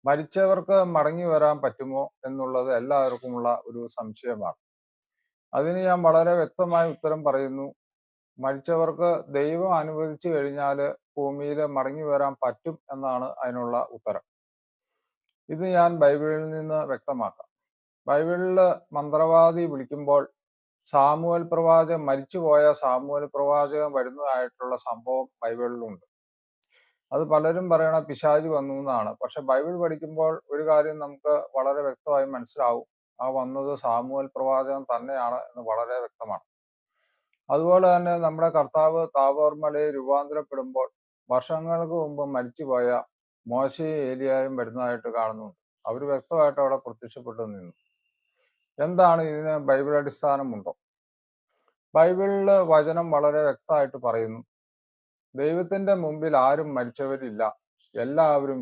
മരിച്ചവർക്ക് മടങ്ങി വരാൻ പറ്റുമോ എന്നുള്ളത് എല്ലാവർക്കുമുള്ള ഒരു സംശയമാണ്. അതിന് ഞാൻ വളരെ വ്യക്തമായ ഉത്തരം പറയുന്നു. മരിച്ചവർക്ക് ദൈവം അനുവദിച്ചു കഴിഞ്ഞാൽ ഭൂമിയിൽ മടങ്ങി വരാൻ പറ്റും എന്നാണ് അതിനുള്ള ഉത്തരം. ഇത് ഞാൻ ബൈബിളിൽ നിന്ന് വ്യക്തമാക്കാം. ബൈബിളിൽ മന്ത്രവാദി വിളിക്കുമ്പോൾ സാമുവേൽ പ്രവാചകൻ, മരിച്ചുപോയ സാമുവേൽ പ്രവാചകൻ വരുന്നതായിട്ടുള്ള സംഭവം ബൈബിളിലുണ്ട്. അത് പലരും പറയണ പിശാച് വന്നു എന്നാണ്. പക്ഷെ ബൈബിൾ പഠിക്കുമ്പോൾ ഒരു കാര്യം നമുക്ക് വളരെ വ്യക്തമായി മനസ്സിലാവും. ആ വന്നത് സാമുവേൽ പ്രവാചകൻ തന്നെയാണ് എന്ന് വളരെ വ്യക്തമാണ്. അതുപോലെ തന്നെ നമ്മുടെ കർത്താവ് താബോർ മലയിൽ രൂപാന്തരപ്പെടുമ്പോൾ വർഷങ്ങൾക്ക് മുമ്പ് മരിച്ചുപോയ മോശയും ഏലിയായും വരുന്നതായിട്ട് കാണുന്നുണ്ട്. അവർ വ്യക്തമായിട്ട് അവിടെ പ്രത്യക്ഷപ്പെട്ടു നിന്നു. എന്താണ് ഇതിന് ബൈബിൾ അടിസ്ഥാനമുണ്ടോ? ബൈബിളില് വചനം വളരെ വ്യക്തമായിട്ട് പറയുന്നു, ദൈവത്തിന്റെ മുമ്പിൽ ആരും മരിച്ചവരില്ല, എല്ലാവരും